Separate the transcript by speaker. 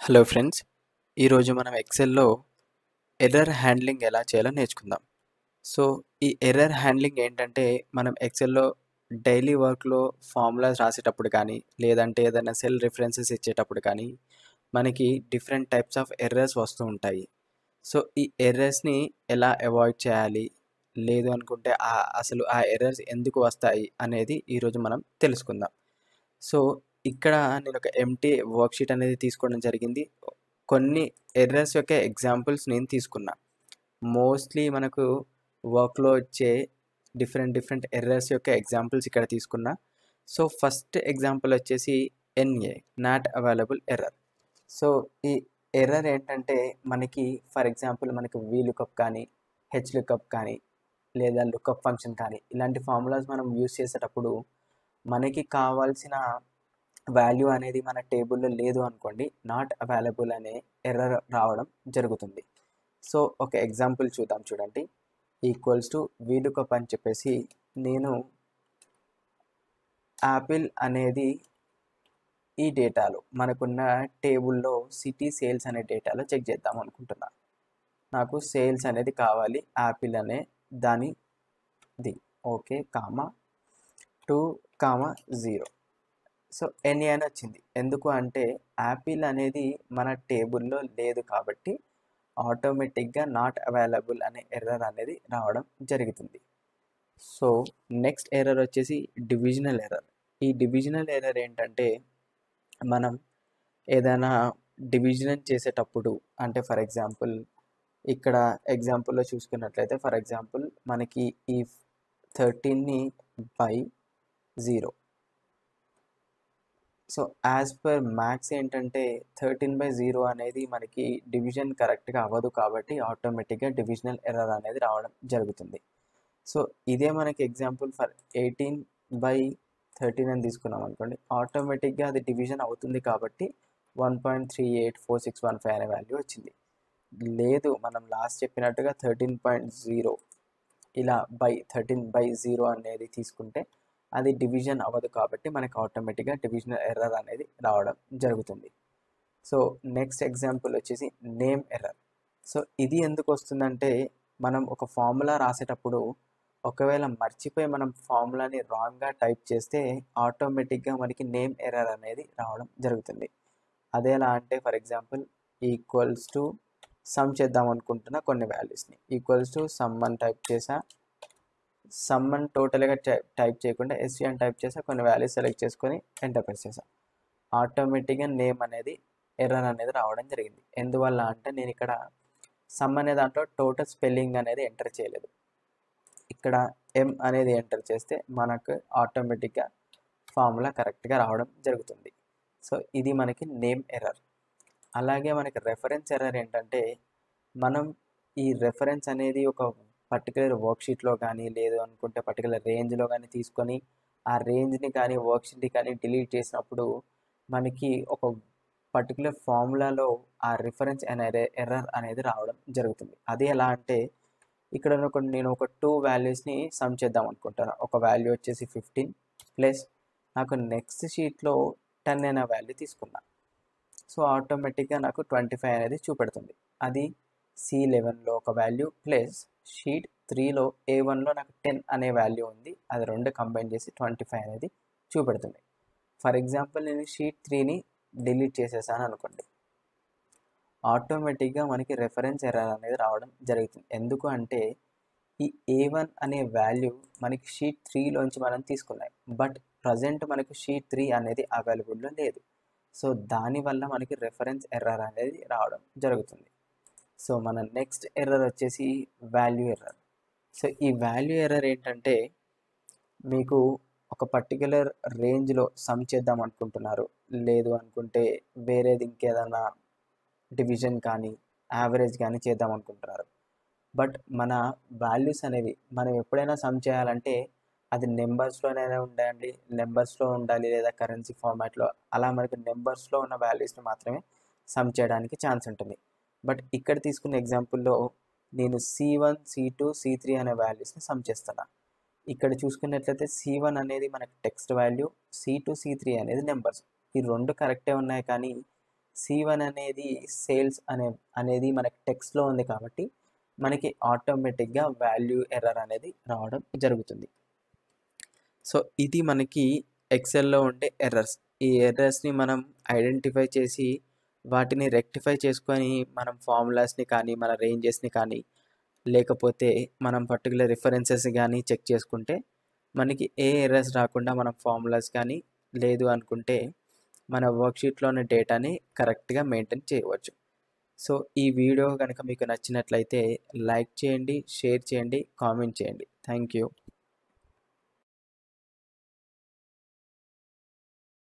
Speaker 1: Hello friends, ఈరోజు మనం ఎక్సెల్‌లో error handling ఎలా చేయాలో నేర్చుకుందాం. సో, ఈ ఎర్రర్ హ్యాండ్లింగ్ ఏంటంటే, మనం ఎక్సెల్‌లో డైలీ వర్క్‌లో ఫార్ములాస్ రాసేటప్పుడు కానీ, లేదంటే ఏదైనా సెల్ రిఫరెన్సెస్ ఇచ్చేటప్పుడు కానీ, మనకి డిఫరెంట్ టైప్స్ ఆఫ్ ఎర్రర్స్ వస్తూ ఉంటాయి. సో, ఈ ఎర్రర్స్‌ని ఎలా అవాయిడ్ చేయాలి, లేదు అనుకుంటే అసలు ఆ ఎర్రర్స్ ఎందుకు వస్తాయి అనేది ఈరోజు మనం తెలుసుకుందాం. సో, ఇక్కడ నేనొక ఎంప్టీ వర్క్‌షీట్ అనేది తీసుకోవడం జరిగింది. కొన్ని ఎర్రర్స్ యొక్క ఎగ్జాంపుల్స్ నేను తీసుకున్నా. మోస్ట్‌లీ మనకు వర్క్‌లో వచ్చే డిఫరెంట్ ఎర్రర్స్ యొక్క ఎగ్జాంపుల్స్ ఇక్కడ తీసుకున్నా. సో, ఫస్ట్ ఎగ్జాంపుల్ వచ్చేసి ఎన్ఏ నాట్ అవైలబుల్ ఎర్రర్. సో, ఈ ఎర్రర్ ఏంటంటే మనకి ఫర్ ఎగ్జాంపుల్ మనకి వీలుకప్ కానీ, హెచ్‌లుకప్ కానీ, లేదా లుకప్ ఫంక్షన్ కానీ ఇలాంటి ఫార్ములాస్ మనం యూజ్ చేసేటప్పుడు మనకి కావాల్సిన వాల్యూ అనేది మన టేబుల్‌లో లేదు అనుకోండి, నాట్ అవైలబుల్ అనే ఎర్రర్ రావడం జరుగుతుంది. సో, ఒక ఎగ్జాంపుల్ చూద్దాం చూడండి. ఈక్వల్స్ టు వీలుకప్ అని చెప్పేసి నేను యాపిల్ అనేది ఈ డేటాలో మనకున్న టేబుల్‌లో సిటీ సేల్స్ అనే డేటాలో చెక్ చేద్దాం అనుకుంటున్నా. నాకు సేల్స్ అనేది కావాలి యాపిల్ అనే దానిది. Okay, comma 2, 0. సో, ఎనీ అని వచ్చింది. ఎందుకు అంటే యాపిల్ అనేది మన టేబుల్‌లో లేదు కాబట్టి ఆటోమేటిక్‌గా నాట్ అవైలబుల్ అనే ఎర్రర్ అనేది రావడం జరుగుతుంది. సో, నెక్స్ట్ ఎర్రర్ వచ్చేసి డివిజనల్ ఎర్రర్. ఈ డివిజనల్ ఎర్రర్ ఏంటంటే మనం ఏదైనా డివిజన్ చేసేటప్పుడు అంటే ఫర్ ఎగ్జాంపుల్ ఇక్కడ ఎగ్జాంపుల్‌లో చూసుకున్నట్లయితే ఫర్ ఎగ్జాంపుల్ మనకి ఈ 13ని by 0. So, as per maths ఏంటంటే 13/0 అనేది మనకి డివిజన్ కరెక్ట్‌గా అవ్వదు కాబట్టి ఆటోమేటిక్‌గా డివిజనల్ ఎర్రర్ అనేది రావడం జరుగుతుంది. సో, ఇదే మనకి ఎగ్జాంపుల్ ఫర్ 18/13 అని తీసుకున్నాం అనుకోండి, ఆటోమేటిక్‌గా అది డివిజన్ అవుతుంది కాబట్టి 1.384615 అనే వాల్యూ వచ్చింది. లేదు మనం లాస్ట్ చెప్పినట్టుగా 13.0 ఇలా 13/0 అనేది తీసుకుంటే అది డివిజన్ అవ్వదు కాబట్టి మనకి ఆటోమేటిక్‌గా డివిజనల్ ఎర్రర్ అనేది రావడం జరుగుతుంది. సో, నెక్స్ట్ ఎగ్జాంపుల్ వచ్చేసి నేమ్ ఎర్రర్. సో, ఇది ఎందుకు వస్తుందంటే మనం ఒక ఫార్ములా రాసేటప్పుడు ఒకవేళ మర్చిపోయి మనం ఫార్ములాని రాంగ్‌గా టైప్ చేస్తే ఆటోమేటిక్‌గా మనకి నేమ్ ఎర్రర్ అనేది రావడం జరుగుతుంది. అదెలా అంటే for example equals to some చేద్దాం అనుకుంటున్న కొన్ని వాల్యూస్‌ని. ఈక్వల్స్ టు సమ్ అని టైప్ చేసా. సమ్ అని టోటల్‌గా టైప్ చేయకుండా ఎస్వి అని టైప్ చేసా. కొన్ని వాల్యూస్ సెలెక్ట్ చేసుకొని ఎంటర్ ప్రెస్ చేసా. ఆటోమేటిక్‌గా నేమ్ అనేది ఎర్రర్ అనేది రావడం జరిగింది. ఎందువల్ల అంటే నేను ఇక్కడ సమ్ అనే దాంట్లో టోటల్ స్పెల్లింగ్ అనేది ఎంటర్ చేయలేదు. ఇక్కడ ఎం అనేది ఎంటర్ చేస్తే మనకు ఆటోమేటిక్‌గా ఫార్ములా కరెక్ట్‌గా రావడం జరుగుతుంది. సో, ఇది మనకి నేమ్ ఎర్రర్. అలాగే మనకి రెఫరెన్స్ ఎర్రర్ ఏంటంటే మనం ఈ రెఫరెన్స్ అనేది ఒక పర్టికులర్ వర్క్షీట్‌లో కానీ లేదు అనుకుంటే పర్టికులర్ రేంజ్‌లో కానీ తీసుకొని ఆ రేంజ్‌ని కానీ వర్క్షీట్‌ని కానీ డిలీట్ చేసినప్పుడు మనకి ఒక పర్టికులర్ ఫార్ములాలో ఆ రిఫరెన్స్ ఎర్రర్ అనేది రావడం జరుగుతుంది. అది ఎలా అంటే ఇక్కడ నేను ఒక 2 వాల్యూస్‌ని సమ్ చేద్దాం అనుకుంటాను. ఒక వాల్యూ వచ్చేసి 15 ప్లస్ నాకు నెక్స్ట్ షీట్‌లో 10 అనే వాల్యూ తీసుకున్నా. సో, ఆటోమేటిక్‌గా నాకు 25 అనేది చూపెడుతుంది. అది C11లో ఒక వాల్యూ ప్లస్ షీట్ 3లో A1లో నాకు 10 అనే వాల్యూ ఉంది. అది 2 కంబైన్ చేసి 25 అనేది చూపెడుతుంది. ఫర్ ఎగ్జాంపుల్ నేను షీట్ 3ని డిలీట్ చేసేసాను అనుకోండి. ఆటోమేటిక్‌గా మనకి రెఫరెన్స్ ఎర్రర్ అనేది రావడం జరుగుతుంది. ఎందుకు అంటే ఈ A1 అనే వాల్యూ మనకి షీట్ 3లోంచి మనం తీసుకున్నాం. బట్ ప్రజెంట్ మనకు షీట్ 3 అనేది అవైలబుల్‌లో లేదు. సో, దానివల్ల మనకి రెఫరెన్స్ ఎర్రర్ అనేది రావడం జరుగుతుంది. సో, మన నెక్స్ట్ ఎర్రర్ వచ్చేసి వాల్యూ ఎర్రర్. సో, ఈ వాల్యూ ఎర్రర్ ఏంటంటే మీకు ఒక పర్టిక్యులర్ రేంజ్‌లో సమ్ చేద్దాం అనుకుంటున్నారు. లేదు అనుకుంటే వేరేది ఇంకేదన్నా డివిజన్ కానీ, యావరేజ్ కానీ చేద్దాం అనుకుంటున్నారు. బట్ మన వాల్యూస్ అనేవి మనం ఎప్పుడైనా సమ్ చేయాలంటే అది నెంబర్స్‌లోనైనా ఉండాలి, నెంబర్స్‌లో ఉండాలి లేదా కరెన్సీ ఫార్మాట్‌లో అలా మనకి నెంబర్స్‌లో ఉన్న వాల్యూస్‌ని మాత్రమే సమ్ చేయడానికి ఛాన్స్ ఉంటుంది. బట్ ఇక్కడ తీసుకున్న ఎగ్జాంపుల్‌లో నేను C1, C2, C3 అనే వాల్యూస్‌ని సమ్ చేస్తున్నా. ఇక్కడ చూసుకున్నట్లయితే C1 అనేది మనకి టెక్స్ట్ వాల్యూ, C2, C3 అనేది నెంబర్స్. ఈ 2 కరెక్టే ఉన్నాయి కానీ C1 అనేది సేల్స్ అనేది మనకి టెక్స్ట్లో ఉంది కాబట్టి మనకి ఆటోమేటిక్గా వాల్యూ ఎర్రర్ అనేది రావడం జరుగుతుంది. సో ఇది మనకి ఎక్సెల్లో ఉండే ఎర్రర్స్. ఈ ఎర్రర్స్ని మనం ఐడెంటిఫై చేసి వాటిని రెక్టిఫై చేసుకొని మనం ఫార్ములాస్ని కానీ మన రేంజెస్ని కానీ లేకపోతే మనం పర్టికులర్ రిఫరెన్సెస్ కానీ చెక్ చేసుకుంటే మనకి ఏ ఎర్రర్స్ రాకుండా మనం ఫార్ములాస్ కానీ లేదు అనుకుంటే మన వర్క్షీట్లోని డేటాని కరెక్ట్గా మెయింటైన్ చేయవచ్చు. సో ఈ వీడియో కనుక మీకు నచ్చినట్లయితే లైక్ చేయండి, షేర్ చేయండి, కామెంట్ చేయండి. Thank you.